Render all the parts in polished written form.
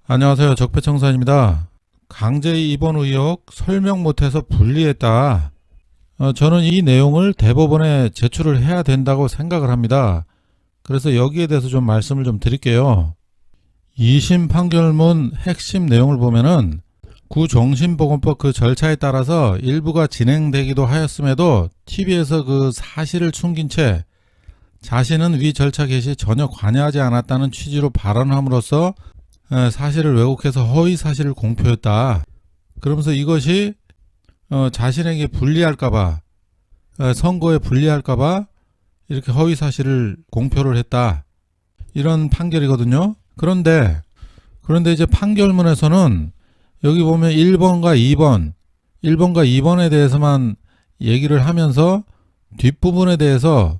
안녕하세요. 적폐청산입니다. 강제 입원 의혹 설명 못해서 불리했다. 저는 이 내용을 대법원에 제출을 해야 된다고 생각을 합니다. 그래서 여기에 대해서 좀 말씀을 좀 드릴게요. 2심 판결문 핵심 내용을 보면은 구정신보건법 그 절차에 따라서 일부가 진행되기도 하였음에도 TV에서 그 사실을 숨긴 채 자신은 위 절차 개시에 전혀 관여하지 않았다는 취지로 발언함으로써 사실을 왜곡해서 허위 사실을 공표했다. 그러면서 이것이 자신에게 불리할까봐, 선거에 불리할까봐 이렇게 허위 사실을 공표를 했다. 이런 판결이거든요. 그런데 이제 판결문에서는 여기 보면 1번과 2번에 대해서만 얘기를 하면서 뒷부분에 대해서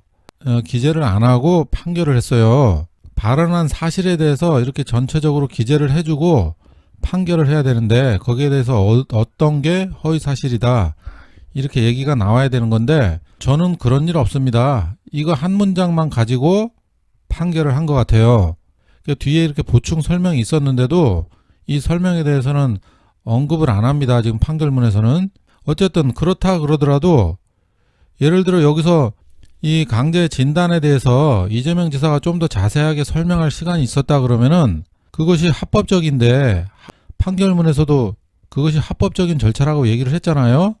기재를 안 하고 판결을 했어요. 발언한 사실에 대해서 이렇게 전체적으로 기재를 해주고 판결을 해야 되는데 거기에 대해서 어떤 게 허위 사실이다 이렇게 얘기가 나와야 되는 건데 저는 그런 일 없습니다. 이거 한 문장만 가지고 판결을 한 것 같아요. 뒤에 이렇게 보충 설명이 있었는데도 이 설명에 대해서는 언급을 안 합니다. 지금 판결문에서는. 어쨌든 그렇다 그러더라도 예를 들어 여기서 이 강제 진단에 대해서 이재명 지사가 좀 더 자세하게 설명할 시간이 있었다 그러면은 그것이 합법적인데 판결문에서도 그것이 합법적인 절차라고 얘기를 했잖아요.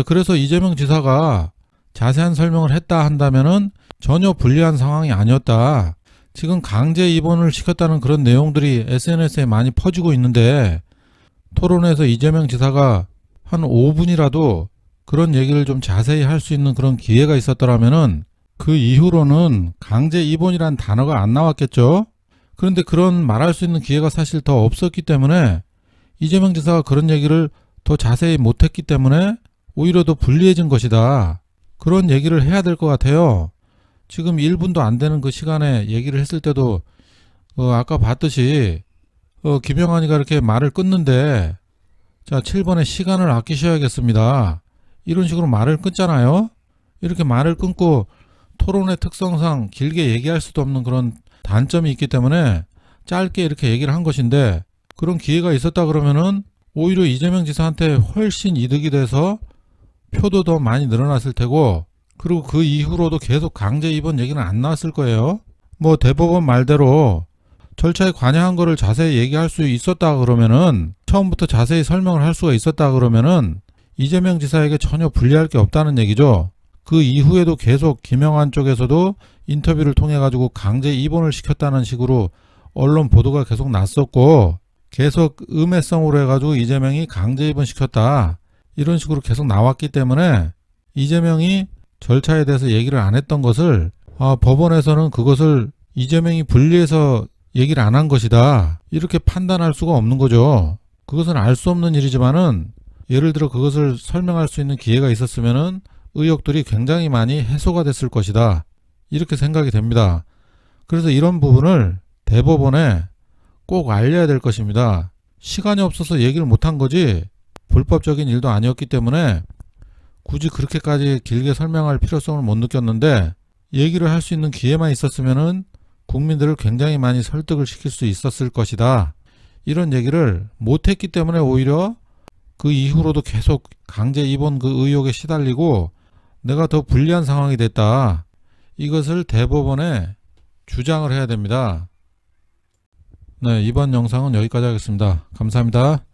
그래서 이재명 지사가 자세한 설명을 했다 한다면은 전혀 불리한 상황이 아니었다. 지금 강제 입원을 시켰다는 그런 내용들이 SNS에 많이 퍼지고 있는데 토론에서 이재명 지사가 한 5분이라도 그런 얘기를 좀 자세히 할 수 있는 그런 기회가 있었더라면은 그 이후로는 강제 입원이란 단어가 안 나왔겠죠. 그런데 그런 말할 수 있는 기회가 사실 더 없었기 때문에 이재명 지사가 그런 얘기를 더 자세히 못했기 때문에 오히려 더 불리해진 것이다. 그런 얘기를 해야 될 것 같아요. 지금 1분도 안 되는 그 시간에 얘기를 했을 때도 아까 봤듯이 김영환이가 이렇게 말을 끊는데 자 7번에 시간을 아끼셔야겠습니다. 이런 식으로 말을 끊잖아요. 이렇게 말을 끊고 토론의 특성상 길게 얘기할 수도 없는 그런 단점이 있기 때문에 짧게 이렇게 얘기를 한 것인데 그런 기회가 있었다 그러면은 오히려 이재명 지사한테 훨씬 이득이 돼서 표도 더 많이 늘어났을 테고 그리고 그 이후로도 계속 강제 입원 얘기는 안 나왔을 거예요. 뭐 대법원 말대로 절차에 관여한 거를 자세히 얘기할 수 있었다 그러면은 처음부터 자세히 설명을 할 수가 있었다 그러면은 이재명 지사에게 전혀 불리할 게 없다는 얘기죠. 그 이후에도 계속 김영환 쪽에서도 인터뷰를 통해 가지고 강제 입원을 시켰다는 식으로 언론 보도가 계속 났었고 계속 음해성으로 해가지고 이재명이 강제 입원 시켰다 이런 식으로 계속 나왔기 때문에 이재명이 절차에 대해서 얘기를 안 했던 것을 법원에서는 그것을 이재명이 불리해서 얘기를 안 한 것이다 이렇게 판단할 수가 없는 거죠. 그것은 알 수 없는 일이지만은 예를 들어 그것을 설명할 수 있는 기회가 있었으면은 의혹들이 굉장히 많이 해소가 됐을 것이다 이렇게 생각이 됩니다. 그래서 이런 부분을 대법원에 꼭 알려야 될 것입니다. 시간이 없어서 얘기를 못한 거지 불법적인 일도 아니었기 때문에 굳이 그렇게까지 길게 설명할 필요성을 못 느꼈는데 얘기를 할 수 있는 기회만 있었으면은 국민들을 굉장히 많이 설득을 시킬 수 있었을 것이다 이런 얘기를 못했기 때문에 오히려 그 이후로도 계속 강제 입원 그 의혹에 시달리고 내가 더 불리한 상황이 됐다. 이것을 대법원에 주장을 해야 됩니다. 네, 이번 영상은 여기까지 하겠습니다. 감사합니다.